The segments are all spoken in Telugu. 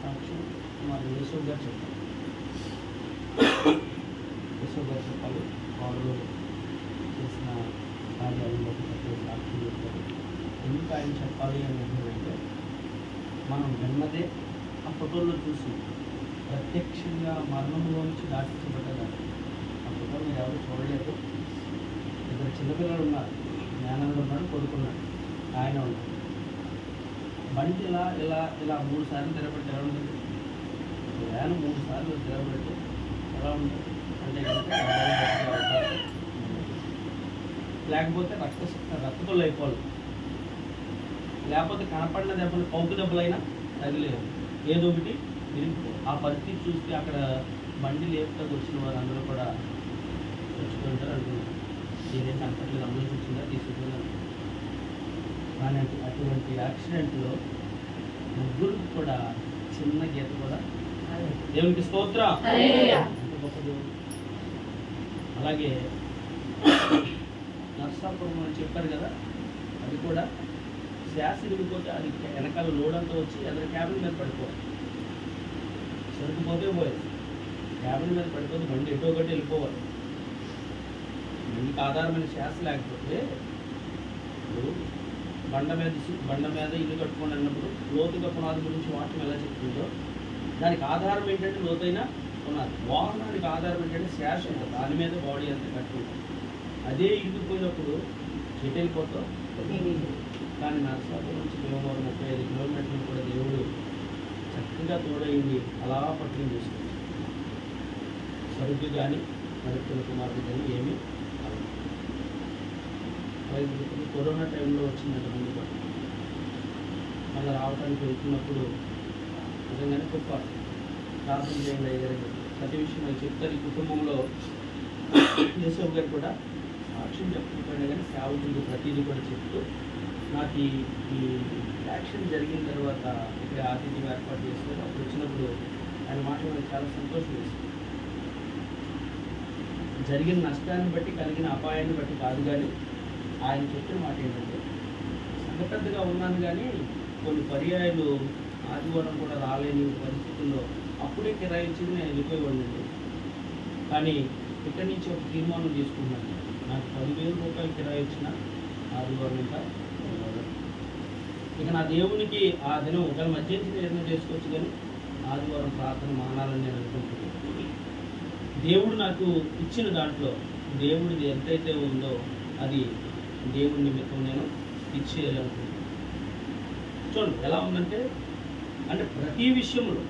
సాక్ష్యం మరి యేసు గారు చెప్పాలి. యేసు గారు చెప్పాలి. వారు చేసిన కార్యాలను బట్టి చెప్పే సాక్ష్యం చెప్పాలి. ఎందుకు ఆయన చెప్పాలి అని అంటే మనం విన్నదే ఆ ఫోటోల్లో చూసి ప్రత్యక్షంగా మరణంలో నుంచి దాటించబడ్డదాన్ని. ఆ ఫోటో మీరు ఎవరు చూడలేదు. ఇద్దరు చిన్నపిల్లలు ఉన్నారు, జ్ఞానంలో ఉన్నాడు, కొడుకున్నాడు, ఆయన ఉన్నాడు. బండి ఇలా ఇలా ఇలా 3 సార్లు తిరగబెట్టి ఎలా ఉంటుంది? వ్యాన్ 3 సార్లు తిరగబెట్టి ఎలా ఉంటుంది అంటే లేకపోతే రక్తపుల్లు అయిపోవాలి, లేకపోతే కనపడిన దెబ్బలు పౌపు దెబ్బలైనా తగిలేదు, ఏదో ఒకటి విరిగిపో. ఆ పరిస్థితి చూస్తే అక్కడ బండి లేపుతాకు వచ్చిన వారు అందరూ కూడా తెచ్చుకుంటారు అనుకున్నారు. ఏదైతే కనపడలేదు, అంబులెన్స్ వచ్చిందా తీసుకుంటున్నారు. కానీ అటువంటి యాక్సిడెంట్లో ముగ్గురు కూడా చిన్న గీత కూడా దేవునికి స్తోత్రం. గొప్ప దేవుడు. అలాగే నర్సాపురం అని చెప్పారు కదా, అది కూడా శ్వాస విడిపోతే అది వెనకాల లోడ్ అంతా వచ్చి అతని క్యాబిన్ మీద పడిపోవాలి. సరిపోతే పోయేది, క్యాబిన్ మీద పడిపోతే బండి ఎటో ఒకటి వెళ్ళిపోవాలి. బండికి ఆధారమైన శ్వాస లేకపోతే బండ మీద ఇల్లు కట్టుకోండి అన్నప్పుడు లోతుగా పునాది గురించి వాక్యం ఎలా చెప్తుందో దానికి ఆధారం ఏంటంటే లోతైన పునాది. వాహనానికి ఆధారం ఏంటంటే శ్వాస ఉంటుంది, దాని మీద బాడీ అంతా కట్టుకుంటుంది. అదే ఇరిగిపోయినప్పుడు ఎటు వెళ్ళిపోతాం. కానీ నర్సాపురం నుంచి భీమవరం 35 కిలోమీటర్లు కూడా దేవుడు చక్కగా తోడైంది అలా పట్టుకుని చూసుకుంటాం. సరుకు కానీ నడుపుల కుమార్తె కానీ ఏమీ కరోనా టైంలో వచ్చిందంట ముందు కూడా మళ్ళీ రావడానికి వెళ్తున్నప్పుడు నిజంగానే గొప్ప ప్రార్థన చేయండి అయ్యారు. ప్రతి విషయం నాకు చెప్తారు. ఈ కుటుంబంలో యేసు గారు కూడా సాక్ష్యం చెప్పుకుంటాడు, కానీ సేవకులకు ప్రతిదీ కూడా చెప్తూ నాకు ఈ యాక్షన్ జరిగిన తర్వాత ఇక్కడ అతిథి ఏర్పాటు చేస్తారు. అప్పుడు వచ్చినప్పుడు ఆయన మాట్లాడడం చాలా సంతోషం వేస్తుంది. జరిగిన నష్టాన్ని బట్టి కలిగిన అపాయాన్ని బట్టి కాదు, కానీ ఆయన చెప్పిన మాట ఏంటంటే సంఘపెద్దగా ఉన్నాను కానీ కొన్ని పర్యాయాలు ఆదివారం కూడా రాలేని పరిస్థితుల్లో అప్పుడే కిరాయి ఇచ్చింది నేను వెళ్ళిపోయేవాడినండి. కానీ ఇక్కడి నుంచి ఒక తీర్మానం తీసుకున్నాను, నాకు 10,000 రూపాయలు కిరాయి ఇచ్చిన ఆదివారం ఇంకా ఇక నా దేవునికి ఆ దినం ఒకవేళ మధ్యాహ్నం నిర్ణయం చేసుకోవచ్చు, కానీ ఆదివారం ప్రార్థన మానాలని నేను అనుకుంటున్నాను. దేవుడు నాకు ఇచ్చిన దాంట్లో దేవుడిది ఎంతైతే ఉందో అది దేవుడి నిమిత్తం నేను ఇచ్చేయాలనుకుంటున్నాను. చూడండి ఎలా ఉందంటే, అంటే ప్రతి విషయంలో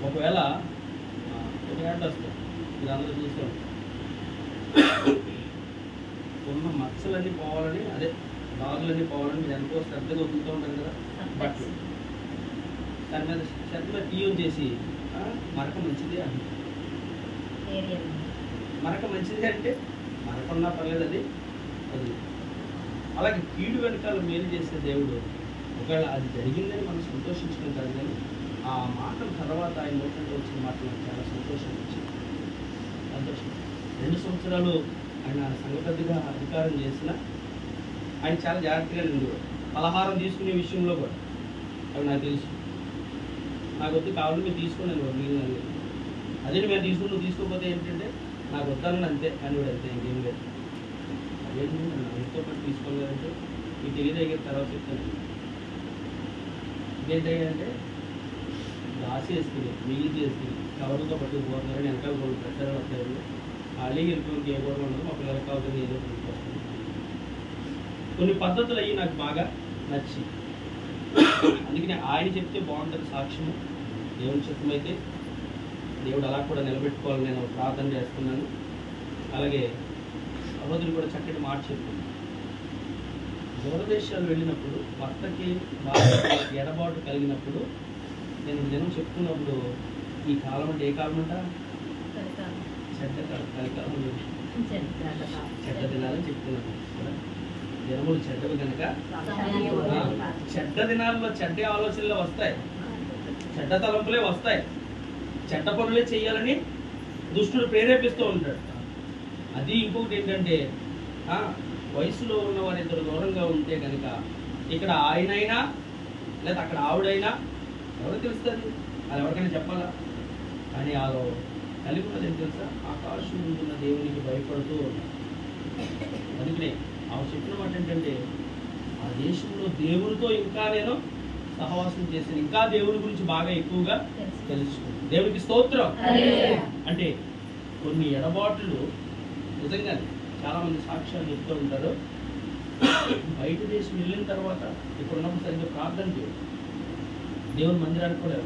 ఒకవేళ ఒక యాడ్ వస్తాయి, మీరు అందరూ చూస్తూ ఉంటారు, ఉన్న మచ్చలన్నీ పోవాలని, అదే బాగులన్నీ పోవాలని మీరు ఎంతో శ్రద్ధగా వదులుతూ ఉంటారు కదా బట్టలు. దాని మీద శ్రద్ధగా తీయం చేసి మరక మంచిది అని, మరక మంచిది అంటే మరకున్నా పర్లేదు, అది అది అలాగే కీడు వెనకాల మేలు చేసే దేవుడు. ఒకవేళ అది జరిగిందని మనం సంతోషించడం కాదు, కానీ ఆ మాటల తర్వాత ఆయన నోట్లో వచ్చిన మాటలు నాకు చాలా సంతోషం వచ్చింది. 2 సంవత్సరాలు ఆయన సంఘపెద్దగా అధికారం చేసిన ఆయన చాలా జాగ్రత్తగా ఉండేవాడు. పలహారం తీసుకునే విషయంలో కూడా అవి నాకు తెలుసు. నాకు వద్దు కావాలని మీరు తీసుకుని నేను వదిలినాను, అదే మేము తీసుకుని నువ్వు తీసుకోకపోతే ఏంటంటే నాకు వద్దాను అంతే అని కూడా అంతే, ఇంకేం లేదు. అదేంటి ఎంతో పాటు తీసుకోలేదంటే మీకు తెలియదగిన తర్వాత చెప్తాను. ఇదేంటంటే రాసేసుకుని మిగిలి చేసుకుని కవర్తో పట్టుకుపోతున్నారని వెనకాల కూడా ప్రచారం వస్తారు. ఖాళీ వెళ్ళిపోయి ఏ కూడా ఉండదు, మా పిల్లలకు కావాల్సింది ఏదో వస్తుంది. కొన్ని పద్ధతులు అయ్యి నాకు బాగా నచ్చి, అందుకని ఆయన చెప్తే బాగుంటుంది సాక్ష్యము. దేవుని చిత్తమైతే దేవుడు అలా కూడా నిలబెట్టుకోవాలని నేను ప్రార్థన చేస్తున్నాను. అలాగే సహోదరుడు కూడా చక్కటి మాట చెప్తున్నాను. దూరదేశాలు వెళ్ళినప్పుడు భర్తకి బాగా ఎడబాటు కలిగినప్పుడు నేను దినం చెప్తున్నప్పుడు ఈ కాలం అంటే ఏ కాలం అంట? చెడ్డకాలం, కలికాలం, చెడ్డ దినాలని చెప్తున్నాను. దినములు చెడ్డవి కనుక చెడ్డ దినాల్లో చెడ్డ ఆలోచనలే వస్తాయి, చెడ్డ తలంపులే వస్తాయి, చెడ్డ పనులే చేయాలని దుష్టుడు ప్రేరేపిస్తూ ఉంటాడు. అది ఇంకొకటి ఏంటంటే వయసులో ఉన్న వారిద్దరు దూరంగా ఉంటే కనుక ఇక్కడ ఆయనైనా లేదా అక్కడ ఆవిడైనా ఎవరికి తెలుస్తుంది? అది ఎవరికైనా చెప్పాలా? కానీ వాళ్ళు కలిగి ఉన్నది ఏం తెలుసా? ఆకాశం ముందున్న దేవునికి భయపడుతూ ఉన్నారు. అందుకనే ఆమె చెప్పిన మాట ఏంటంటే, ఆ దేశంలో దేవునితో ఇంకా నేను సహవాసం చేశాను, ఇంకా దేవుని గురించి బాగా ఎక్కువగా తెలుసుకున్నాను. దేవునికి స్తోత్రం. అంటే కొన్ని ఎడబాట్లు నిజంగానే చాలా మంది సాక్ష్యాలు చెప్తూ ఉంటారు. బయట దేశం వెళ్ళిన తర్వాత ఇక్కడ ఉన్నప్పుడు సరిగ్గా ప్రార్థన చేయరు, దేవుని మందిరానికి కూడా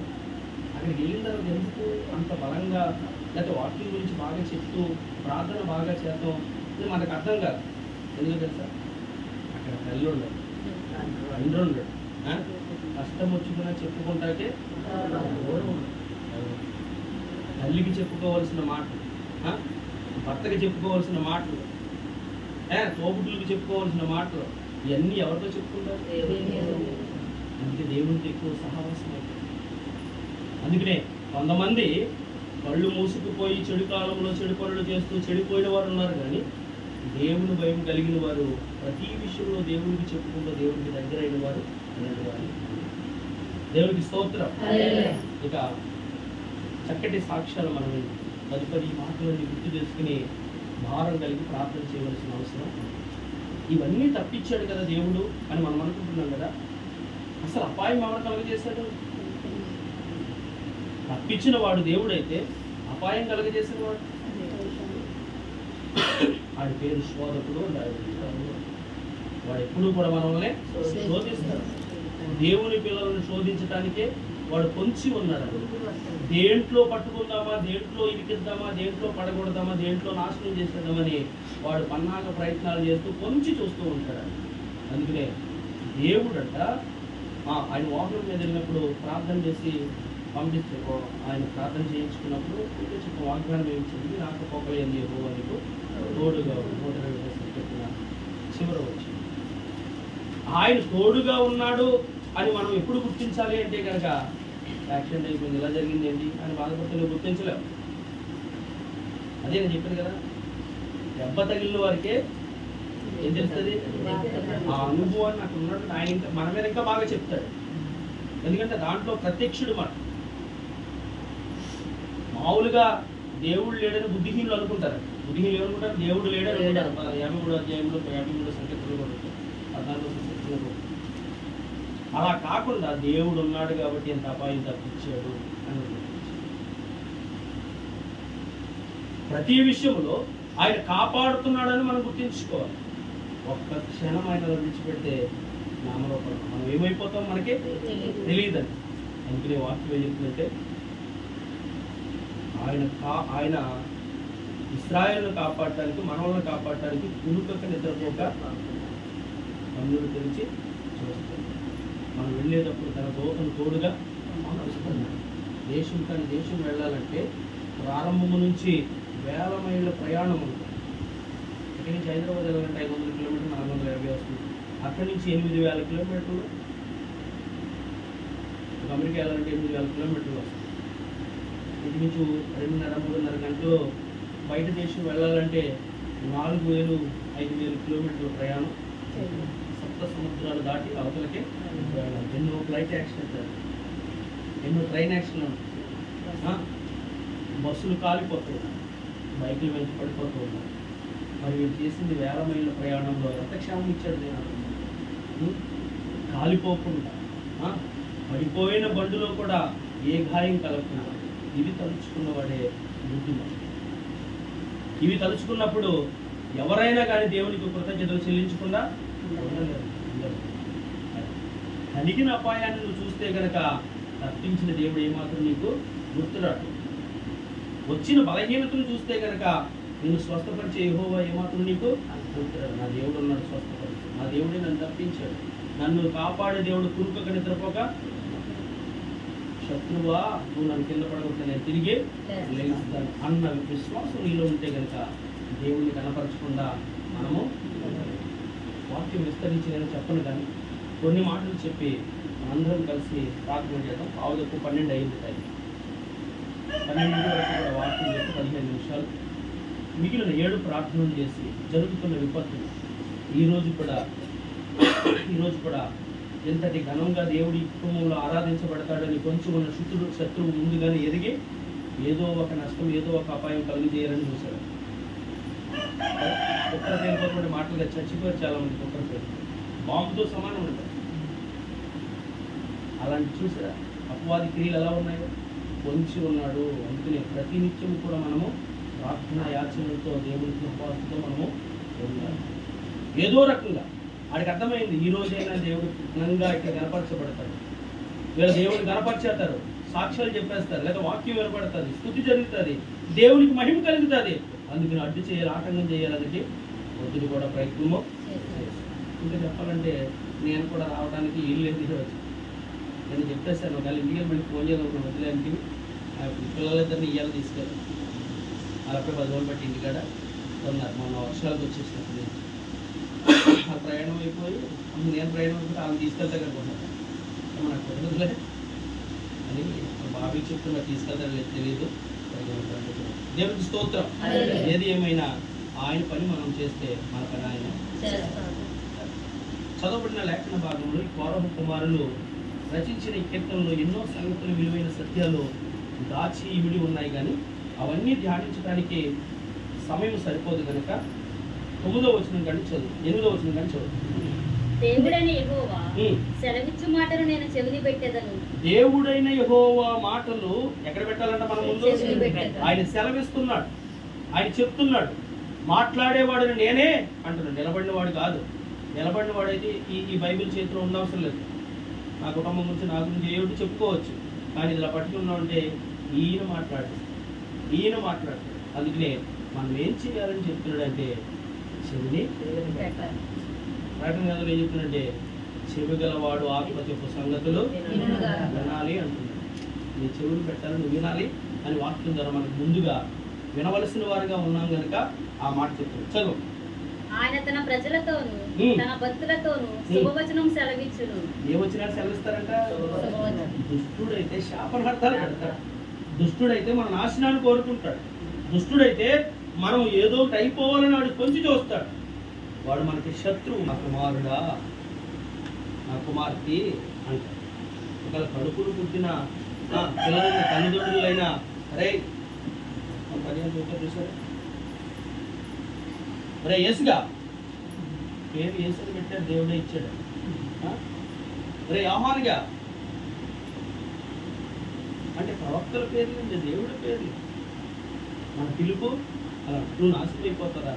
అక్కడికి వెళ్ళిన తర్వాత ఎందుకు అంత బలంగా లేకపోతే వాక్యం గురించి బాగా చెప్తూ ప్రార్థన బాగా చేద్దాం ఇది మనకు అర్థం కాదు. ఎందుకు తెలుసా? అక్కడ తల్లి ఉండదు, తండ్రి ఉండడు, కష్టం వచ్చుకున్నా చెప్పుకుంటాకే తల్లికి చెప్పుకోవాల్సిన మాటలు, భర్తకి చెప్పుకోవాల్సిన మాటలు, తోబుట్టులకు చెప్పుకోవాల్సిన మాటలు, ఇవన్నీ ఎవరితో చెప్పుకుంటారు? అందుకే దేవునితో ఎక్కువ సహవాసం అవుతుంది. అందుకనే కొంతమంది కళ్ళు మూసుకుపోయి చెడు కాలంలో చెడు పనులు చేస్తూ చెడిపోయిన వారు ఉన్నారు. కానీ దేవుని భయం కలిగిన వారు ప్రతి విషయంలో దేవునికి చెప్పుకుంటూ దేవునికి దగ్గరైన వారు అనేవారు. దేవునికి స్తోత్రం. ఇక చక్కటి సాక్ష్యాలు మనం తదుపరి మాటలని గుర్తు చేసుకుని భారం కలిగి ప్రార్థన చేయవలసిన అవసరం. ఇవన్నీ తప్పించాడు కదా దేవుడు అని మనం అనుకుంటున్నాం కదా. అసలు అపాయం ఎవరు కలుగజేశాడు? తప్పించిన వాడు దేవుడైతే అపాయం కలుగజేసిన వాడు వాడి పేరు శోధకుడు. వాడు ఎప్పుడు కూడా మనల్ని శోధిస్తాడు. దేవుని పిల్లలను శోధించడానికే వాడు పొంచి ఉన్నాడు. దేంట్లో పట్టుకుందామా, దేంట్లో ఇరికిద్దామా, దేంట్లో పడగొడదామా, దేంట్లో నాశనం చేసేద్దామని వాడు పన్నాగ ప్రయత్నాలు చేస్తూ పొంచి చూస్తూ ఉంటాడు. అందుకనే దేవుడట ఆయన వాహనం మీద వెళ్ళినప్పుడు ప్రార్థన చేసి పంపిస్తే ఆయన ప్రార్థన చేయించుకున్నప్పుడు చెప్పిన వాగ్దానం ఏమిచ్చింది? నాకు పొగలేని యెహోవా నీకు తోడుగా 120 చెప్పిన చివర వచ్చింది. ఆయన తోడుగా ఉన్నాడు అని మనం ఎప్పుడు గుర్తించాలి అంటే కనుక యాక్సిడెంట్ అయిపోయింది, ఇలా జరిగింది ఏంటి అని బాధపడితే నువ్వు గుర్తించలేవు. అదే నేను చెప్పాను కదా, దెబ్బ తగిలిన వారికే ఏం తెలుస్తుంది? ఆ అనుభవాన్ని నాకు ఉన్నట్టు ఆయన మన మీద ఇంకా బాగా చెప్తాడు. ఎందుకంటే దాంట్లో ప్రత్యక్షుడు మాట. మామూలుగా దేవుడు లేడని బుద్ధిహీనులు అనుకుంటారు. బుద్ధిహీనులు ఏమనుకుంటారు? దేవుడు లేడని ఉంటారు. 53 అధ్యాయంలో 53 సంకేతాలు కూడా ఉంటాయి, 14 సంకేతాలు. అలా కాకుండా దేవుడు ఉన్నాడు కాబట్టి ఎంత అపాయం తప్పించాడు అని ప్రతి విషయంలో ఆయన కాపాడుతున్నాడని మనం గుర్తించుకోవాలి. ఒక్క క్షణం ఆయన విడిచిపెడితే నామరూపం మనం ఏమైపోతాం మనకే తెలియదండి. అందుకనే వాక్యం ఏం చెప్తుందంటే, ఆయన ఇశ్రాయేలును కాపాడటానికి, మనవలను కాపాడటానికి కునుకక నిద్రపోక కన్నులు తెరిచి చూస్తాడు. మనం వెళ్ళేటప్పుడు తన దూతను తోడుగా దేశం కానీ దేశం వెళ్ళాలంటే ప్రారంభము నుంచి వేల మైళ్ళ ప్రయాణం ఉంటుంది. ఇక్కడి నుంచి హైదరాబాద్ వెళ్ళాలంటే 500 కిలోమీటర్లు, 450 వస్తుంది. అక్కడి నుంచి 8,000 కిలోమీటర్లు. అమెరికా వెళ్ళాలంటే 8,000 కిలోమీటర్లు వస్తుంది. ఇది నుంచి 2.5-3.5 గంటలు. బయట దేశం వెళ్ళాలంటే 4,000, 5,000 కిలోమీటర్ల ప్రయాణం. సప్త సముద్రాలు దాటి అవతలకే వెళ్ళాలి. ఎన్నో ఫ్లైట్ యాక్సిడెంట్, ఎన్నో ట్రైన్ యాక్సిడెంట్, బస్సులు కాలిపోతూ ఉన్నాయి, బైకులు వెంచి పడిపోతూ ఉన్నాయి. మరి వీళ్ళు చేసింది వేల మైళ్ళ ప్రయాణంలో ఎంత క్షేమం ఇచ్చాడు నేను. కాలిపోకుండా పడిపోయిన బండిలో కూడా ఏ గాయం కలగకుండా ఇవి తలుచుకున్నవాడే బుద్ధిమంతుడు. ఇవి తలుచుకున్నప్పుడు ఎవరైనా కానీ దేవునికి కృతజ్ఞతలు చెల్లించకుండా ఉండలేరు. కలిగిన అపాయాన్ని నువ్వు చూస్తే కనుక తప్పించిన దేవుడు ఏమాత్రం నీకు గుర్తురాడు. వచ్చిన బలహీనతను చూస్తే కనుక నిన్ను స్వస్థపరిచే యెహోవా ఏమాత్రం నీకు గుర్తురాడు. నా దేవుడు ఉన్నాడు స్వస్థపరిచి, నా దేవుడే నన్ను తప్పించాడు, నన్ను కాపాడే దేవుడు కురుకక నిద్రపోక, శత్రువా నువ్వు నన్ను కింద పడగొట్టే నేను తిరిగి లేస్తాను అన్న విశ్వాసం నీలో ఉంటే కనుక దేవుడిని కనపరచకుండా మనము వాక్యం విస్తరించి నేను చెప్పను. కానీ కొన్ని మాటలు చెప్పి అందరం కలిసి ప్రార్థన చేద్దాం. 12 అయింది టైం. 12 వరకు కూడా వాక్యం చెప్పి 15 నిమిషాలు మిగిలిన 7 ప్రార్థనలు చేసి జరుగుతున్న విపత్తులు ఈరోజు కూడా ఎంతటి ఘనంగా దేవుడి కుటుంబంలో ఆరాధించబడతాడని కొంచెం ఉన్న శత్రువు ముందుగానే ఎదిగి ఏదో ఒక నష్టం, ఏదో ఒక అపాయం కలిగజేయాలని చూశాడు. కుక్కర పేరుకోకుండా మాటలుగా చచ్చిపోయారు చాలా మంది. కుక్కర పేరు బాంబుతో సమానం ఉంటారు. అలాంటి చూసారా అపవాది క్రియలు ఎలా ఉన్నాయో? పొంచి ఉన్నాడు. అందుకనే ప్రతి నిత్యం కూడా మనము ప్రార్థన యాచనలతో దేవుడి కృపాతో మనము ఉండాలి. ఏదో రకంగా వాడికి అర్థమైంది, ఈ రోజైనా దేవుడు ఘనంగా ఇక్కడ కనపరచబడతాడు, వీళ్ళు దేవుడిని కనపరిచేస్తారు, సాక్ష్యాలు చెప్పేస్తారు, లేదా వాక్యం వినపడుతుంది, స్తుతి జరుగుతుంది, దేవునికి మహిమ కలుగుతుంది. అందుకని అడ్డు చేయాలి, ఆటంకం చేయాలనికి వద్దులు కూడా ప్రయత్నము. ఇంకా చెప్పాలంటే నేను కూడా రావడానికి ఇల్లు ఎందుకు వచ్చి నేను చెప్పేస్తాను, ఒకవేళ ఇంటికి మళ్ళీ ఫోన్ చేయాలనుకున్నాను వదిలేంటివి పిల్లలిద్దరిని ఇయ్యాలి తీసుకెళ్ళి అలాగే 10 రోజులు బట్టి ఇంటికాడ ఉన్నారు. మొన్న వర్షాలకు వచ్చేసినప్పుడు ఆ ప్రయాణం అయిపోయి నేను ప్రయాణం అయిపోతే ఆమె తీసుకెళ్తా కనుకుంటాను. నాకు కుదరదులే అని బాబీకి చెప్తున్నా, తీసుకెళ్తాను లేదు తెలియదు. దేవుడికి స్తోత్రం. ఏది ఏమైనా ఆయన పని మనం చేస్తే మన పని ఆయన. చదవబడిన లేఖన భాగంలో ఈ కోరహు కుమారులు రచించిన ఈ కీర్తనలో ఎన్నో సంగతులు, విలువైన సత్యాలు దాచి ఇమిడి ఉన్నాయి. కానీ అవన్నీ ధ్యానించడానికి సమయం సరిపోదు కనుక 9వ వచనం కానీ చదువు, 8వ వచనం కానీ చదువు. దేవుడైన యెహోవా సెలవిచ్చు మాటలు నేను చెవిని పెట్టెదను. దేవుడైన యెహోవా మాటలు ఎక్కడ పెట్టాలంట? మన ముందు ఆయన సెలవిస్తున్నాడు, ఆయన చెప్తున్నాడు. మాట్లాడేవాడు నేనే అంటున్నాడు, నిలబడిన వాడు కాదు. నిలబడిన వాడైతే ఈ బైబిల్ చేతిలో ఉండవసరం లేదు. నా కుటుంబం గురించి, నా గురించి ఏమిటి చెప్పుకోవచ్చు, కానీ ఇలా పట్టుకున్నామంటే ఈయన మాట్లాడతాడు. అందుకనే మనం ఏం చేయాలని చెప్తున్నాడంటే చెవిని ప్రకటన గదులు ఏం చెప్తున్నాడంటే చెవి గలవాడు ఆత్మ చెప్పు సంగతులు వినాలి అంటున్నాడు. నీ చెవులు పెట్టాలి, నువ్వు వినాలి అని వాక్యం ద్వారా మనకు ముందుగా వినవలసిన వారుగా ఉన్నాం కనుక ఆ మాట చెప్తాడు. చదువు. ఆయన తన ప్రజలతోను తన భక్తులతోను శుభవచనం సెలవిచ్చును. ఏ వచనాలు సెలవిస్తారంట? దుష్టుడైతే శాపనార్థాలు పెడతాడు, దుష్టుడైతే మన నాశనాన్ని కోరుకుంటాడు, దుష్టుడైతే మనం ఏదో ఒకటి అయిపోవాలని వాడు కొంచెం చూస్తాడు. వాడు మనకి శత్రువు. నా కుమారుడా, నా కుమార్తె అంటాడు. ఒకవేళ కడుపులు పుట్టిన పిల్లలైన తల్లిదండ్రులైనా అరే 15 రూపాయలు చూసారా, అరే యేసుగా పేరు యేసుని పెట్టాడు, దేవుడే ఇచ్చాడు. అరే యోహానుగా అంటే ప్రవక్తల పేర్లు అంటే దేవుడి పేర్లు. మన పిలుపు అలా నువ్వు నాశనం అయిపోతారా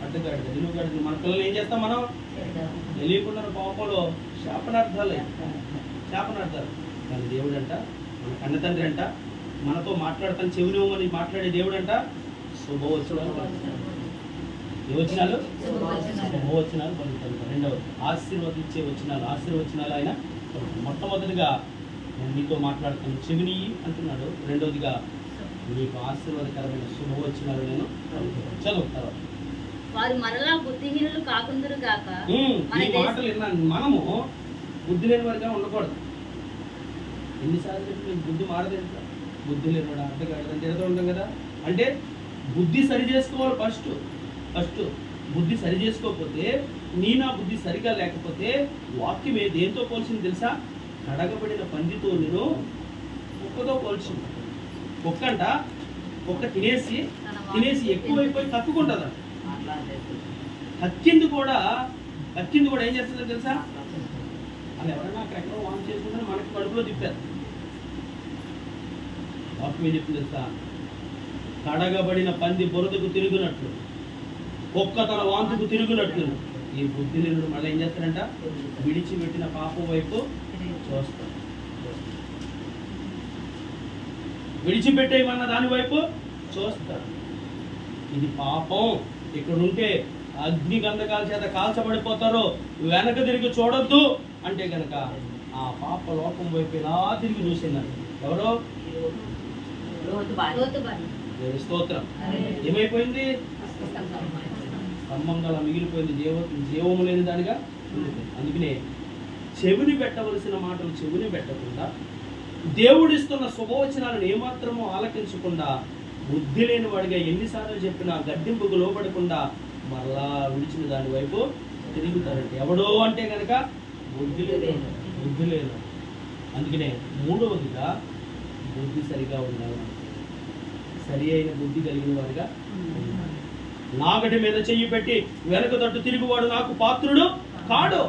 అడ్డగాడిద నిలువుగాడిద. మన పిల్లలు ఏం చేస్తాం మనం? తెలియకుండా పాపంలో శాపనార్థాలు. కానీ దేవుడు అంట, మన కన్న తండ్రి అంట, మనతో మాట్లాడతాను చెవినివ్వమని మాట్లాడే దేవుడు అంట. శుభవచనాలు శుభవచనాలు పలుకుతాడు. రెండవది ఆశీర్వదించే వచనాలు. ఆశీర్వచనాలు ఆయన మొట్టమొదటిగా నేను నీతో మాట్లాడుతాను చెవిని అంటున్నాడు. రెండవదిగా నీకు ఆశీర్వాదకరమైన శుభవచనాలు నేను చదువుతాను. వారు మరలా బుద్ధిహీనులు కాకుందురు గాక. ఈ మాటలు విన్నాను. మనము బుద్ధి లేని వారిగా ఉండకూడదు. ఎన్నిసార్లు చెప్పి బుద్ధి మారదేంట? బుద్ధి లేనివాడు అర్థం తిరుగుతూ ఉంటాం కదా. అంటే బుద్ధి సరి చేసుకోవాలి. ఫస్ట్ బుద్ధి సరి చేసుకోకపోతే, నా బుద్ధి సరిగా లేకపోతే వాక్యం దేంతో పోల్చింది తెలుసా? కడగబడిన పందితో నేను కుక్కతో పోల్చింది. కుక్క తినేసి ఎక్కువైపోయి కక్కుకుంటుందంట. కక్కింది కూడా ఏం చేస్తుందో తెలుసా? అది ఎవరైనా అక్కడెక్కడో వాంతి చేసుకుంటే మనకి కడుపులో తిప్పారు. వాక్యం ఏం చెప్తుంది తెలుసా? కడగబడిన పంది బురదకు తిరుగునట్లు, కుక్క తన వాంతుకు తిరుగునట్లు ఈ బుద్ధి లేనుడు మళ్ళీ ఏం చేస్తాడంట? విడిచిపెట్టిన పాపం వైపు చూస్తాడు. విడిచిపెట్టేయమన్న దాని వైపు చూస్తాడు. ఇది పాపం, ఇక్కడ ఉంటే అగ్ని గంధకాల చేత కాల్చబడిపోతారో, వెనక తిరిగి చూడొద్దు అంటే కనుక ఆ పాప లోకం వైపు ఇలా తిరిగి చూసిందండి. ఎవరో స్తోత్రం. ఏమైపోయింది? స్తంభంగా మిగిలిపోయింది, జీవము లేని దానిగా ఉండిపోయింది. అందుకనే చెవిని పెట్టవలసిన మాటలు చెవిని పెట్టకుండా, దేవుడిస్తున్న శుభవచనాలను ఏమాత్రమో ఆలకించకుండా, బుద్ధి లేని వాడిగా ఎన్నిసార్లు చెప్పినా గడ్డింపుకు లోపడకుండా మరలా విడిచిన దాని వైపు తిరుగుతారంటే ఎవడో అంటే కనుక బుద్ధి లేదు. అందుకనే మూడవదిగా బుద్ధి సరిగా ఉండాలి. సరి అయిన బుద్ధి కలిగిన వారిగా ఉండాలి. నాగటి మీద చెయ్యి పెట్టి వెనక తట్టు తిరుగువాడు నాకు పాత్రుడు కాడు.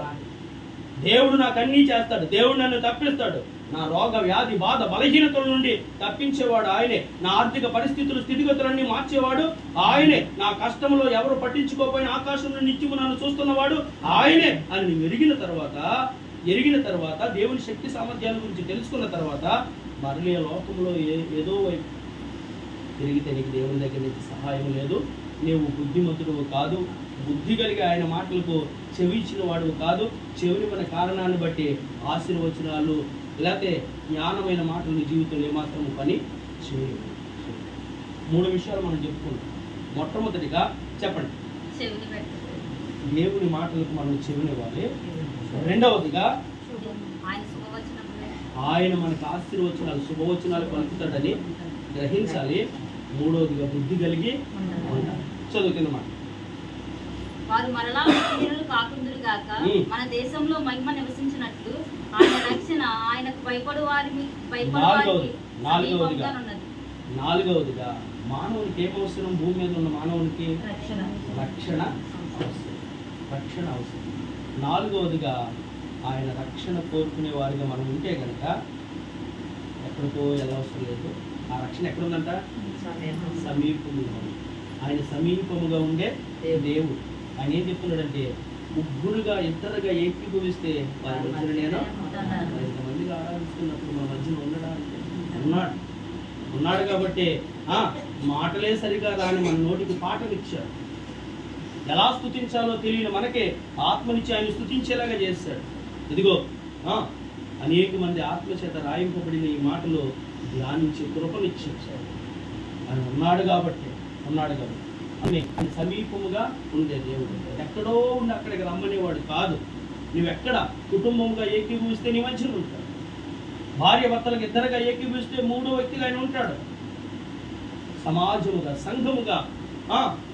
దేవుడు నాకు అన్నీ చేస్తాడు. దేవుడు నన్ను తప్పిస్తాడు. నా రోగ వ్యాధి బాధ బలహీనతల నుండి తప్పించేవాడు ఆయనే. నా ఆర్థిక పరిస్థితులు స్థితిగతులన్నీ మార్చేవాడు ఆయనే. నా కష్టంలో ఎవరు పట్టించుకోకపోయిన ఆకాశం నుండి నిత్యము నన్ను చూస్తున్నవాడు ఆయనే అని ఎరిగిన తర్వాత దేవుని శక్తి సామర్థ్యాల గురించి తెలుసుకున్న తర్వాత మరలి లోకంలో ఏదో వైపు తిరిగితే నీకు దేవుని దగ్గర నుంచి సహాయం లేదు. నీవు బుద్ధిమంతుడు కాదు. బుద్ధి కలిగి ఆయన మాటలకు చెవి ఇచ్చిన వాడు కాదు. చెవిని మన కారణాన్ని బట్టి ఆశీర్వచనాలు లేకపోతే జ్ఞానమైన మాటలు నీ జీవితంలో ఏమాత్రం పని చేయవు. 3 విషయాలు మనం చెప్పుకుంటాం. మొట్టమొదటిగా చెప్పండి, దేవుని మాటలకు మనం చెవినివ్వాలి. రెండవదిగా ఆయన మనకు ఆశీర్వచనాలు శుభవచనాలు పలుకుతాడని గ్రహించాలి. మూడవదిగా బుద్ధి కలిగి ఉండాలి. చదువుతున్నమాట, వారు మరలా బలహీనులు కాకుందురుగాక మన దేశంలో మహిమ నివసించినట్లు ఆయన రక్షణ ఆయనకు భయపడు వారికి నాలుగవదిగా మానవునికి ఏమవసరం? భూమి మీద ఉన్న మానవునికి రక్షణ అవసరం. నాలుగవదిగా ఆయన రక్షణ కోరుకునే వారిగా మనం ఉంటే కనుక ఎక్కడికో వెళ్ళవసరం లేదు. ఆ రక్షణ ఎక్కడుందంట? సమీపంగా. ఆయన సమీపముగా ఉండే దేవుడు. ఆయన ఏం చెప్తున్నాడంటే, ముగ్గురుగా ఇద్దరుగా ఏకీభవిస్తే వారి మధ్యన నేను ఇంతమందిగా ఆరాధిస్తున్నప్పుడు మన మధ్యన ఉన్నాడు కాబట్టి మాటలే సరిగా రాని మన నోటికి పాటలు ఇచ్చాడు. ఎలా స్తుతించాలో తెలియని మనకే ఆత్మనిచ్చి ఆయన స్తుతించేలాగా చేస్తాడు. ఇదిగో అనేక మంది ఆత్మచేత రాయింపబడిన ఈ మాటలు ధ్యానించి కృపనిచ్చాడు. ఆయన ఉన్నాడు కాబట్టి అని సమీపముగా ఉండే దేవుడు. ఎక్కడో ఉండి అక్కడికి రమ్మనేవాడు కాదు. నువ్వెక్కడ కుటుంబంగా ఏకీభవిస్తే నీ మధ్యలో ఉంటాడు. భార్య భర్తలకు ఇద్దరుగా ఏకీభవిస్తే 3వ వ్యక్తిగా ఆయన ఉంటాడు. సమాజముగా సంఘముగా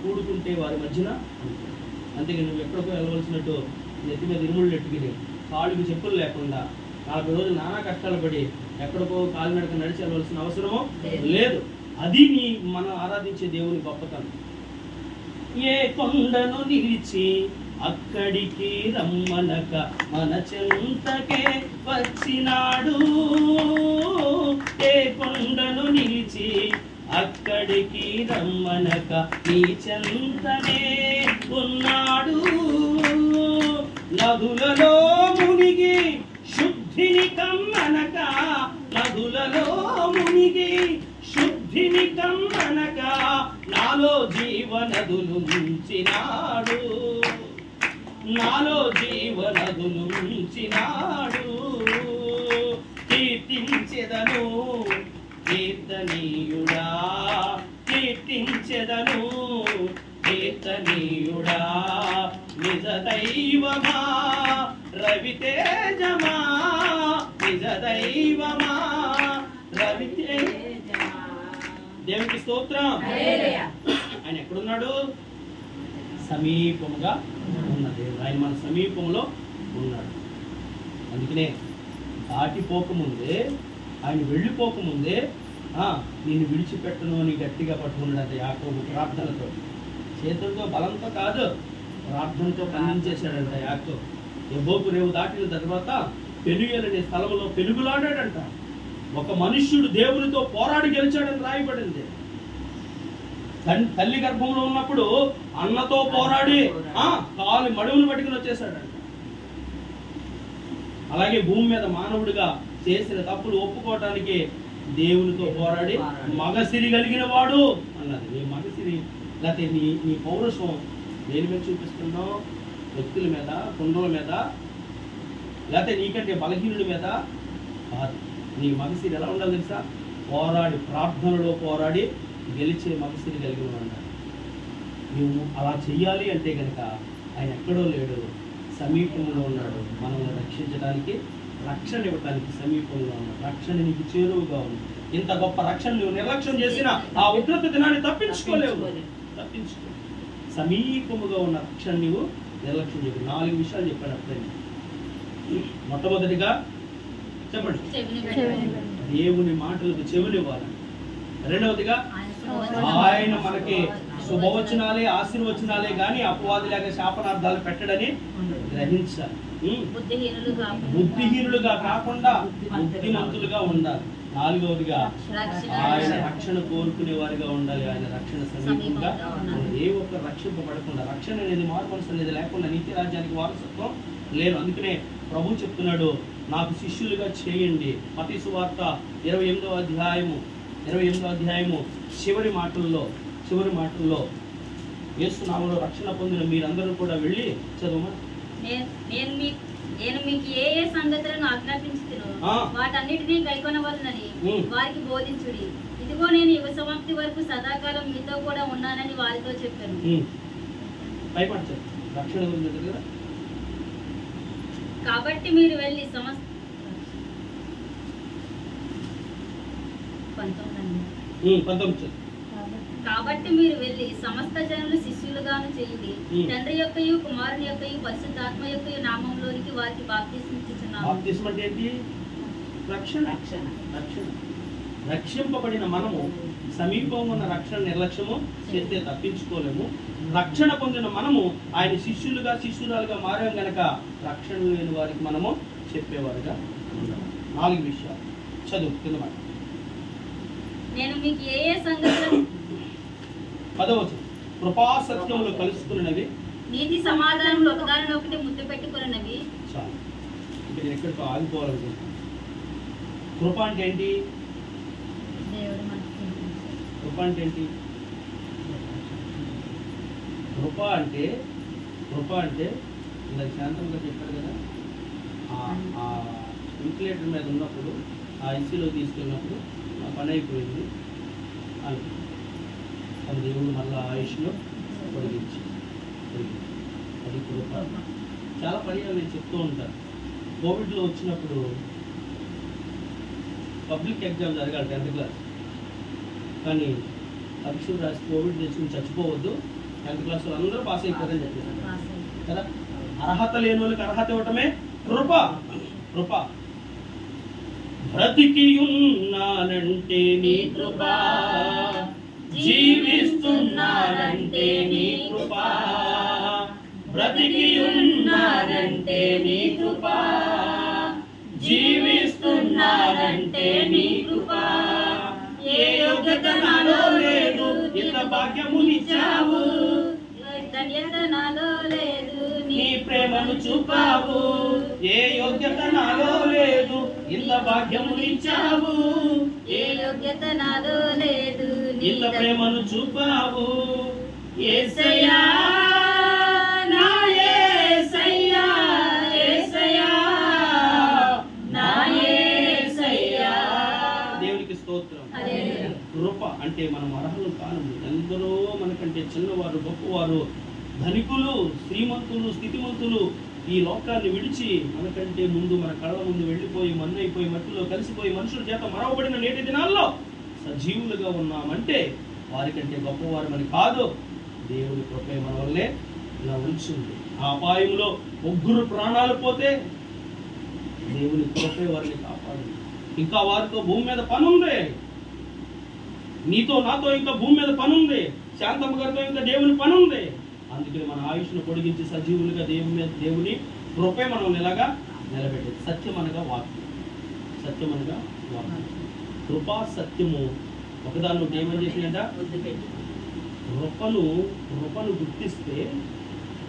కూడుకుంటే వారి మధ్యన ఉంటాడు. అంతేగా నువ్వు ఎక్కడికో వెళ్ళవలసినట్టు నెత్తి మీద ఇరుముళ్ళు ఎట్టుకుని కాళ్ళకి చెప్పులు లేకుండా 40 రోజులు నానా కష్టాలు పడి ఎక్కడికో కాలినడక నడిచి వెళ్ళవలసిన అవసరమో లేదు. అది మనం ఆరాధించే దేవుని గొప్పతనం. ఏ కొండను నిలిచి అక్కడికి రమ్మనక మన చెంతకే వచ్చినాడు. ఏ కొండను నిలిచి అక్కడికి రమ్మనక నీ చెంతనే ఉన్నాడు. నదులలో మునిగి శుద్ధిని కమ్మనక నాలో జీవనదులు ముంచినాడు. కీర్తించెదను కీర్తనీయుడా నిజ దైవమా రవితేజమా దేవునికి స్తోత్రం. ఆయన ఎక్కడున్నాడు? సమీపముగా ఉన్న దేవుడు. ఆయన మన సమీపంలో ఉన్నాడు. అందుకనే దాటిపోకముందే, ఆయన వెళ్ళిపోకముందే నిన్ను విడిచిపెట్టను అని గట్టిగా పట్టుకున్నాడంట యాకోబు ప్రార్థనతో. చేతులతో బలంతో కాదు, ప్రార్థనతో ఖండించేశాడంట యాకోబు. యెబోకు రేవు దాటిన తర్వాత పెనుయేలు అనే స్థలంలో పెనుగులాడాడంట. ఒక మనుష్యుడు దేవునితో పోరాడి గెలిచాడని రాయబడింది. తల్లి గర్భంలో ఉన్నప్పుడు అన్నతో పోరాడి కాలు మడుగులు పట్టుకుని వచ్చేసాడంట. అలాగే భూమి మీద మానవుడిగా చేసిన తప్పులు ఒప్పుకోవటానికి దేవునితో పోరాడి మగసిరి కలిగిన వాడు అన్నది. నీ మగసిరి లేకపోతే నీ పౌరుషం దేని మీద చూపిస్తున్నావు? వ్యక్తుల మీద, కుండల మీద, లేకపోతే నీకంటే బలహీనుడి మీద కాదు. నీ మగసిరి ఎలా ఉండాలి తెలుసా? పోరాడి, ప్రార్థనలో పోరాడి గెలిచే మగసిరి కలిగిన ఉండాలి. నువ్వు అలా చెయ్యాలి అంటే కనుక ఆయన ఎక్కడో లేడు, సమీపంలో ఉన్నాడు. మనల్ని రక్షించడానికి, రక్షణ ఇవ్వడానికి సమీపంలో ఉన్నాడు. రక్షణ నీకు చేరువుగా ఉంది. ఇంత గొప్ప రక్షణ నువ్వు నిర్లక్ష్యం చేసిన ఆ ఉగ్రత దినాన్ని తప్పించుకోలేవు. సమీపముగా ఉన్న రక్షణ నువ్వు నిర్లక్ష్యం చేయకు. 4 విషయాలు చెప్పాడు అప్పుడే. మొట్టమొదటిగా చెప్పండి, దేవుని మాటలకు చెవులివ్వాలి. రెండవదిగా ఆయన మనకి శుభవచనాలే ఆశీర్వచనాలే గాని అపవాది లేక శాపనార్థాలు పెట్టడని గ్రహించాలి. బుద్ధిహీనులుగా కాకుండా బుద్ధిమంతులుగా ఉండాలి. నాలుగవదిగా ఆయన రక్షణ కోరుకునే వారిగా ఉండాలి. ఆయన రక్షణ సమీపంగా ఏ ఒక్క రక్షింపబడకుండా, రక్షణ అనేది మారు మనసు అనేది లేకుండా నిత్య రాజ్యానికి వారసత్వం లేదు. అందుకనే ప్రభు చెప్తున్నాడు, నాకు శిష్యులుగా చేయండి. మత్తయి సువార్త 28వ అధ్యాయము చివరి మాటల్లో యేసు నామములో రక్షణ పొందిన మీరందరూ కూడా వెళ్ళి చదువు. నేను మీకు ఏ ఏ సంగతులను ఆజ్ఞాపించుతున్నో వాటన్నిటినీ కైకొనవలనని వారికి బోధించుడి. ఇదిగో నేను యుగ సమాప్తి వరకు సదాకాలం మీతో కూడా ఉన్నానని వారితో చెప్పాను. కాబట్టి మీరు వెళ్ళి సమస్త జనులు శిష్యులుగాను చేయండి. తండ్రి యొక్కయు కుమారుని యొక్కయు పరిశుద్ధాత్మ యొక్కయు నామములోనికి వారికి బాప్తిస్మం ఇచ్చుచున్నాను. బాప్తిస్మం అంటే ఏంటి? రక్షణ. రక్షింపబడిన మనము సమీపం ఉన్న రక్షణ నిర్లక్ష్యము చేస్తే తప్పించుకోలేము. రక్షణ పొందిన మనము ఆయన శిష్యురాలుగా మారాం గనక రక్షణ లేని వారికి మనము చెప్పేవారుగా ఉండాలి. 4 విషయాలు చదువుతున్నమాట. నేను మీకు ఏ ఏ సంగతులను 10వ వచనం, కృపా సత్యములు కలుసుకున్నవి, నీతి సమాధానములు ఒకదానినొకటి ముద్దు పెట్టుకున్నవి. చాలు, నేను ఎక్కడికో ఆగిపోవాలనుకుంటున్నాను. కృప అంటే ఏంటి? కృప అంటే ఏంటి? కృప అంటే ఇలా శాంతంగా చెప్పారు కదా, ఆ వెంటిలేటర్ మీద ఉన్నప్పుడు, ఆ ఐసీలో తీసుకెళ్ళినప్పుడు నా పని అయిపోయింది అని తన దేవుడు మళ్ళీ ఆయుష్లో పొడిగించి అది కృప. చాలా పర్యాలు నేను చెప్తూ ఉంటాను. కోవిడ్లో వచ్చినప్పుడు పబ్లిక్ ఎగ్జామ్ జరగాలి 10th క్లాస్, కానీ పరీక్షలు రాసి కోవిడ్ తెచ్చుకుని చచ్చిపోవద్దు, 10th క్లాస్లో అందరూ పాస్ అయిపోతారని చెప్పారు కదా. అర్హత లేని వాళ్ళకి అర్హత ఇవ్వటమే కృప. బ్రతికి ఉన్నానంటే నీ కృప, జీవిస్తున్నానంటే నీ కృప, బ్రతికి ఉన్నానంటే నీ కృప, జీవిస్తున్నానంటే నీ కృప. ఏ యోగ్యత నాలో లేదు, ఇంత భాగ్యమునిచ్చావు, ధన్యత నాలో లేదు, నీ ప్రేమను చూపావు. ఏ యోగ్యత నాలో లేదు, ఇంత భాగ్యమునిచ్చావు, ఏ యోగ్యత నాలో లేదు, ఇంత ప్రేమను చూపావు. యేసయ్యా నా యేసయ్యా, యేసయ్యా నా యేసయ్యా. దేవునికి స్తోత్రం. కృప అంటే మనం అర్హులు కాను. ఎందరో మనకంటే చిన్నవారు, గొప్పవారు, ధనికులు, శ్రీమంతులు, స్థితిమంతులు ఈ లోకాన్ని విడిచి మనకంటే ముందు మన కళ్ళ ముందు వెళ్ళిపోయి మన్నైపోయి మట్టిలో కలిసిపోయి మనుషుల చేత మరవబడిన నేటి దినాల్లో సజీవులుగా ఉన్నామంటే వారికంటే గొప్పవారు మరి కాదు. దేవుని కృపే మన వల్లే ఇలా ఉంచింది. ఆ అపాయంలో 3 ప్రాణాలు పోతే దేవుని కృపే వారిని కాపాడు. ఇంకా వారితో భూమి మీద పని ఉంది, నీతో నాతో ఇంకా భూమి మీద పని ఉంది, శాంతమ్మ గారితో ఇంకా దేవుని పని ఉంది. అందుకని మన ఆయుష్ను పొడిగించి సజీవులుగా దేవుని కృపే మనం ఇలాగా నిలబెట్టేది. సత్యం అనగా వాక్యం. కృపా సత్యము ఒకదాన్ని ఏమని చేసినట, కృపను గుర్తిస్తే,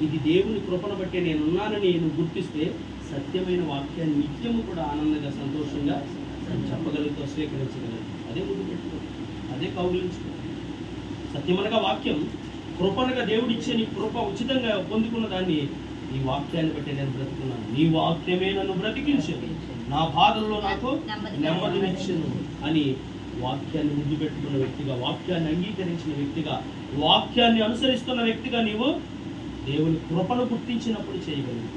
ఇది దేవుని కృపను బట్టే నేనున్నానని నేను గుర్తిస్తే సత్యమైన వాక్యాన్ని నిత్యము కూడా ఆనందంగా సంతోషంగా చెప్పగలుగుతూ స్వీకరించగలరు. అదే ముందు పెట్టుకో, అదే కౌగిలించుకో. సత్యమనగా వాక్యం, కృపనగా దేవుడిచ్చే నీ కృప ఉచితంగా పొందుకున్న దాన్ని, ఈ వాక్యాన్ని బట్టి నేను బ్రతుకున్నాను, నీ వాక్యమే నన్ను బ్రతికించను, నా బాధల్లో నాకు నెమ్మదినిచ్చును అని వాక్యాన్ని ముందు పెట్టుకున్న వ్యక్తిగా, వాక్యాన్ని అంగీకరించిన వ్యక్తిగా, వాక్యాన్ని అనుసరిస్తున్న వ్యక్తిగా నీవు దేవుని కృపను గుర్తించినప్పుడు చేయగలవు.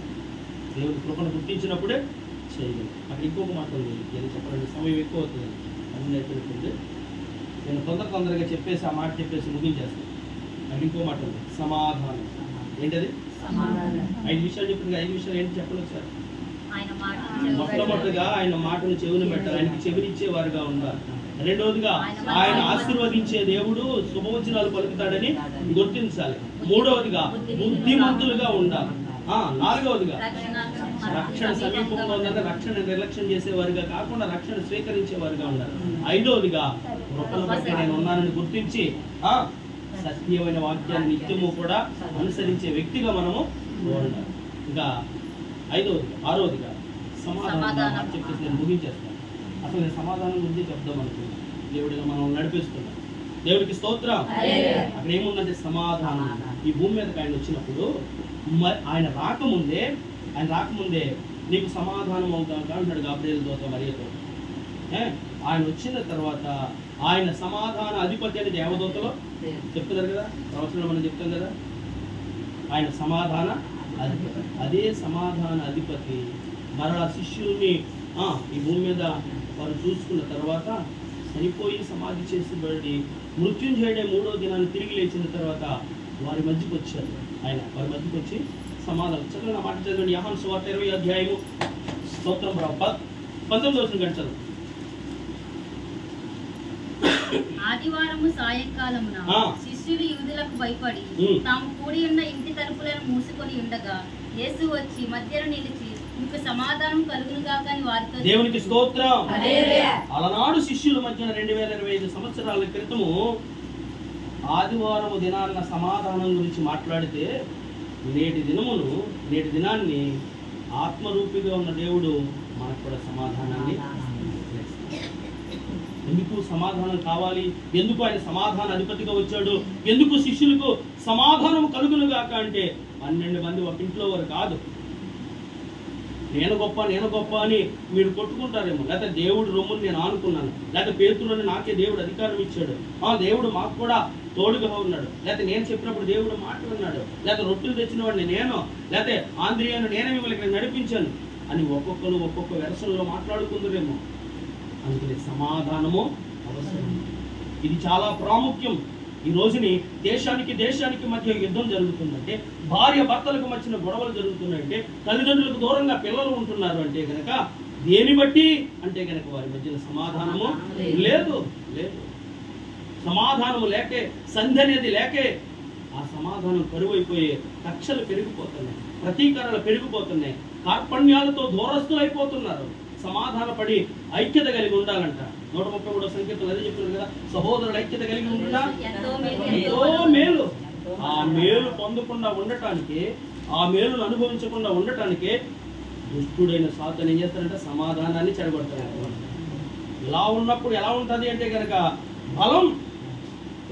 దేవుని కృపను గుర్తించినప్పుడే చేయగలవు. అక్కడ ఇంకొక మాట ఉంది, నేను చెప్పాలంటే సమయం ఎక్కువ అవుతుంది, అన్ని అయిపోతుంది. నేను తొందరగా చెప్పేసి ఆ మాట చెప్పేసి ముగించేస్తాను. అక్కడ ఇంకో మాట ఉంది, సమాధానం. ఏంటది? 5 విషయాలు చెప్పింది. 5 విషయాలు ఏంటి చెప్పలేదు సార్? మొట్టమొదటిగా ఆయన మాటను చెవిని పెట్టాలి, ఆయనకి చెవినిచ్చేవారుగా ఉండాలి. రెండవదిగా ఆయన ఆశీర్వదించే దేవుడు శుభవచనాలు పలుకుతాడని గుర్తించాలి. మూడవదిగా బుద్ధిమంతులుగా ఉండాలి. నాలుగవదిగా రక్షణ సమీపంలో ఉందంటే రక్షణ నిర్లక్ష్యం చేసేవారుగా కాకుండా రక్షణ స్వీకరించేవారుగా ఉండాలి. ఐదవదిగా కృపను బట్టి నేను ఉన్నానని గుర్తించి సత్యమైన వాక్యాన్ని నిత్యము కూడా అనుసరించే వ్యక్తిగా మనము ఉండాలి. ఇంకా ఆరవదిగా సమాధానం చెప్పేసి నేను ముగించేస్తాను. అసలు నేను సమాధానం గురించి చెప్దాం అనుకున్నాను. దేవుడిగా మనం నడిపిస్తున్నాం. దేవుడికి స్తోత్రం. అక్కడ ఏముందంటే సమాధానం. ఈ భూమి మీదకి ఆయన వచ్చినప్పుడు ఆయన రాకముందే నీకు సమాధానం అవుతాను అంటున్నాడు గాబ్రియేలు దూత మరియతో. ఆయన వచ్చిన తర్వాత ఆయన సమాధాన అధిపతి అని దేవదూతలో చెప్తున్నారు కదా, ప్రవచనం మనం చెప్తాం కదా. ఆయన సమాధాన అధిపతి, అదే సమాధాన అధిపతి మరలా శిష్యుల్ని ఈ భూమి మీద వారు చూసుకున్న తర్వాత చనిపోయి సమాధి చేసిబడి మృత్యుంజయుడే 3వ దినాన్ని తిరిగి లేచిన తర్వాత వారి మధ్యకి వచ్చారు. వారి మధ్యకి వచ్చి సమాధానం చదువు. నా మాట చదవండి. యోహాను సువార్త 20వ అధ్యాయము స్తోత్రం 19వ వచనం చదువు. ఆదివారము సాయంకాలమున శిష్యులు యూదులకు భయపడి తాము కూడి ఉన్న ఇంటి తలుపులను మూసుకొని ఉండగా యేసు వచ్చి మధ్యలో నిలిచి మీకు సమాధానం కలుగును గాక అని వారితో. దేవునికి స్తోత్రం. అలనాడు శిష్యుల మధ్యన 2025 సంవత్సరాల క్రితము ఆదివారము దినాన్న సమాధానం గురించి మాట్లాడితే నేటి దినాన్ని ఆత్మరూపిగా ఉన్న దేవుడు మనకు కూడా సమాధానాన్ని. ఎందుకు సమాధానం కావాలి? ఎందుకు ఆయన సమాధాన అధిపతిగా వచ్చాడు? ఎందుకు శిష్యులకు సమాధానం కలుగును గాక అంటే 12 మంది ఒక ఇంట్లో వారు కాదు. నేను గొప్ప అని మీరు కొట్టుకుంటారేమో, లేకపోతే దేవుడు రొమ్ముని నేను ఆనుకున్నాను, లేకపోతే పేతురుని నాకే దేవుడు అధికారం ఇచ్చాడు, దేవుడు మాకు కూడా తోడుగా ఉన్నాడు, లేకపోతే నేను చెప్పినప్పుడు దేవుడు మాట విన్నాడు, లేకపోతే రొట్టెలు తెచ్చిన వాడిని నేను, లేకపోతే ఆంధ్రియాను నేనే మిమ్మల్ని నడిపించాను అని ఒక్కొక్కరు ఒక్కొక్క వెరసల్లో మాట్లాడుకుందరేమో. అందుకని సమాధానము అవసరం. ఇది చాలా ప్రాముఖ్యం. ఈ రోజుని దేశానికి మధ్య యుద్ధం జరుగుతుందంటే, భార్య భర్తలకు మధ్య గొడవలు జరుగుతున్నాయంటే, తల్లిదండ్రులకు దూరంగా పిల్లలు ఉంటున్నారు అంటే కనుక దేని బట్టి అంటే కనుక వారి మధ్యన సమాధానము లేదు. సమాధానము లేకే, సంధి అనేది లేకే ఆ సమాధానం కరువైపోయే కక్షలు పెరిగిపోతున్నాయి, ప్రతీకారాలు పెరిగిపోతున్నాయి, కార్పణ్యాలతో దూరస్తులు అయిపోతున్నారు. సమాధాన పడి ఐక్యత కలిగి ఉండాలంట. 133వ సంకీర్తనలో అదే చెప్తున్నారు కదా, సహోదరుల ఐక్యత కలిగి ఉంటా ఎంతో మేలు. ఆ మేలు పొందకుండా ఉండటానికి, ఆ మేలును అనుభవించకుండా ఉండటానికి దుష్టుడైన సాతాను ఏం చేస్తారంటే సమాధానాన్ని చెడగొడతారు. ఇలా ఉన్నప్పుడు ఎలా ఉంటుంది అంటే కనుక బలం,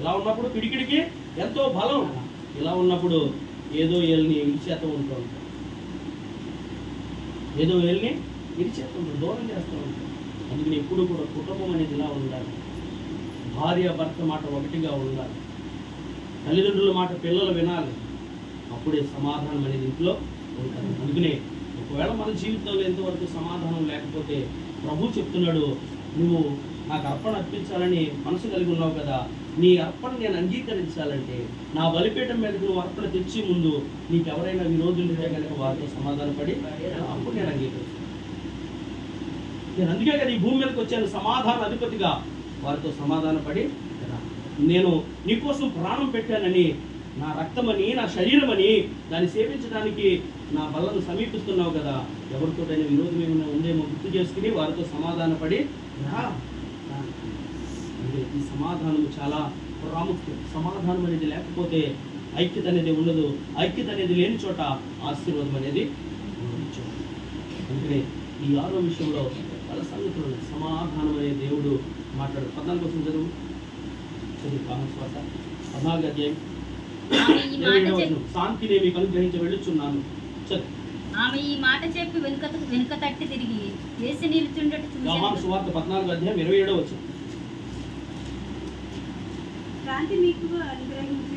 ఇలా ఉన్నప్పుడు పిడికిడికి ఎంతో బలం, ఇలా ఉన్నప్పుడు ఏదో ఏళ్ళని విడిచేత ఉంటాం, ఏదో ఏళ్ళని విడిచేత ఉంటాం, దూరం చేస్తూ ఉంటాం. అందుకని ఎప్పుడు కూడా కుటుంబం అనేది ఇలా ఉండాలి. భార్య భర్త మాట ఒకటిగా ఉండాలి, తల్లిదండ్రుల మాట పిల్లలు వినాలి. అప్పుడే సమాధానం అనేది ఇంట్లో ఉంటుంది. అందుకనే ఒకవేళ మన జీవితంలో ఎంతవరకు సమాధానం లేకపోతే ప్రభు చెప్తున్నాడు, నువ్వు నాకు అర్పణ అర్పించాలని మనసు కలిగి ఉన్నావు కదా, నీ అర్పణ నేను అంగీకరించాలంటే నా బలిపీఠం మీదకి నువ్వు అర్పణ తెచ్చి ముందు నీకు ఎవరైనా విరోధులు ఉంటే కనుక వారితో సమాధానపడి అప్పుడు నేను అంగీకరిస్తాను. నేను అందుకే కదా ఈ భూమి మీదకి వచ్చాను సమాధాన అధిపతిగా, వారితో సమాధానపడి నేను నీకోసం ప్రాణం పెట్టానని, నా రక్తమని నా శరీరమని దాన్ని సేవించడానికి నా బలను సమీపిస్తున్నావు కదా, ఎవరితోటైనా విరోధం ఏమైనా ఉందేమో గుర్తు చేసుకుని వారితో సమాధానపడి రా. ఈ సమాధానం చాలా ప్రాముఖ్యం. సమాధానం అనేది లేకపోతే ఐక్యత అనేది ఉండదు. ఐక్యత అనేది లేని చోట ఆశీర్వాదం అనేది ఉండదు. అందుకనే ఈ 6వ విషయంలో చాలా సంగతులు ఉన్నాయి. సమాధానం అనే దేవుడు మాట్లాడు. 14 కోసం చదువు 14వ అధ్యాయం 27వ వచనం. శాంతిని మీకు అనుగ్రహించి వెళ్ళుచున్నాను. చదువు. ఆమె ఈ మాట చెప్పి వెనుక తట్టి తిరిగి యేసు నిలుచుండట యోహాను సువార్త 14వ అధ్యాయం 27వ వచనం. శాంతి మీకు అనుగ్రహించి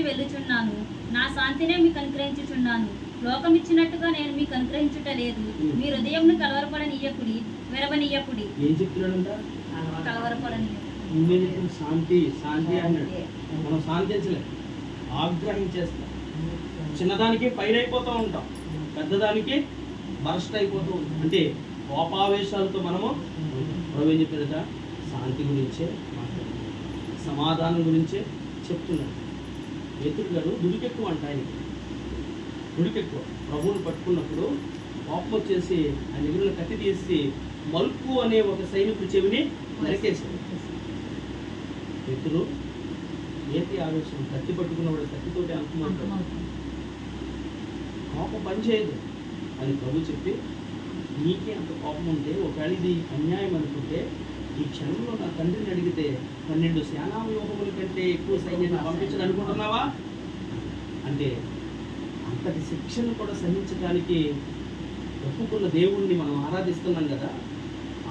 వెళ్ళుచున్నాను, నా శాంతినే మీకు అనుగ్రహించుచున్నాను. లోకం ఇచ్చినట్టుగా నేను మీకు అనుగ్రహించుట లేదు. మీ హృదయంను కలవరపడనీయకుడి, వెరవనీయకుడి. ఏం చెప్తున్నాడంట? శాంతి శాంతి అన్నాడు. మనం శాంతించలే, ఆగ్రహించేస్తాం. చిన్నదానికి ఫైర్ అయిపోతూ ఉంటాం, పెద్దదానికి బరస్ట్ అయిపోతూ ఉంటాం. అంటే కోపావేశాలతో మనము ప్రభు ఏం చెప్పారట, శాంతి గురించే మాట్లాడుతున్నాం, సమాధానం గురించే చెప్తున్నాడు. పేతురు గారు దుడికెక్కువ అంట, ఆయనకి దుడికెక్కువ. ప్రభువుని పట్టుకున్నప్పుడు కోపం వచ్చేసి ఆయన ఎగురుల కత్తి తీసి మల్కు అనే ఒక సైనికుడి చెవిని నరికేశాడు. పేతురు ఏంటి ఆలోచన, కత్తి పట్టుకున్నవాడు కత్తితోటి అంటున్నాడు, కోపం పనిచేయదు అని ప్రభు చెప్పి, నీకే అంత కోపం ఉంటే ఒకవేళ ఇది అన్యాయం అనుకుంటే ఈ క్షణంలో నా తండ్రిని అడిగితే 12 సేనా వ్యూహముల కంటే ఎక్కువ సైన్యాన్ని పంపించడం అనుకుంటున్నావా అంటే, అంతటి శిక్షను కూడా సహించడానికి ఒప్పుకున్న దేవుణ్ణి మనం ఆరాధిస్తున్నాం కదా,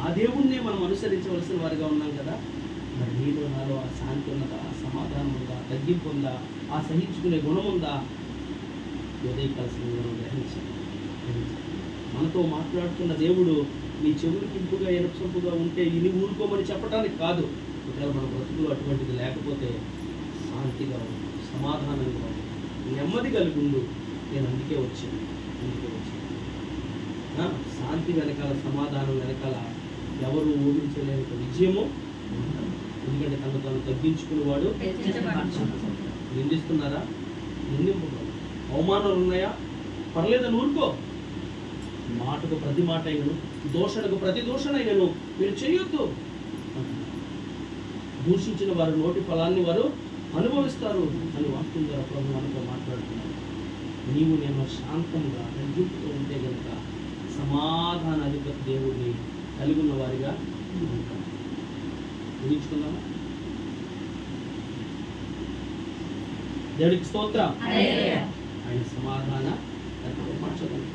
ఆ దేవుణ్ణి మనం అనుసరించవలసిన వారిగా ఉన్నాం కదా. మరి నీలో నాలో ఆ శాంతి ఉన్నదా, ఆ సమాధానం ఉందా, తగ్గింపు ఉందా, ఆ సహించుకునే గుణం ఉందా? ఉదయకాల్సిన గ్రహించాలి. మనతో మాట్లాడుతున్న దేవుడు నీ చెవులు కింపుగా ఎనపసంపుగా ఉంటే ఇని ఊరుకోమని చెప్పడానికి కాదు. ఇక్కడ మన బ్రతుకులు అటువంటిది లేకపోతే శాంతిగా ఉంది, సమాధానంగా ఉంది, నెమ్మది కలిగి ఉండు. నేను అందుకే వచ్చాను. శాంతి వెనకాల, సమాధానం వెనకాల ఎవరు ఊహించలేని విజయము. ఎందుకంటే తను తను తగ్గించుకునేవాడు. నిందిస్తున్నారా, నిందింపబడు. అవమానాలు ఉన్నాయా, పర్లేదని ఊరుకో. మాటకు ప్రతి మాట అయినను, దోషణకు ప్రతి దోషణ అయినను మీరు చేయొద్దు. దూషించిన వారు నోటి ఫలాన్ని వారు అనుభవిస్తారు అని వాక్యం ద్వారా ప్రభు మనతో మాట్లాడుతున్నారు. నీవు నేను శాంతంగా తగ్గింపుతో ఉంటే కనుక సమాధాన అధిపతి దేవుడిని కలిగి ఉన్న వారిగా ఉంటాం. ఊహించుకున్నామా? దేవుడికి స్తోత్రం. ఆయన సమాధాన మార్చగలరు.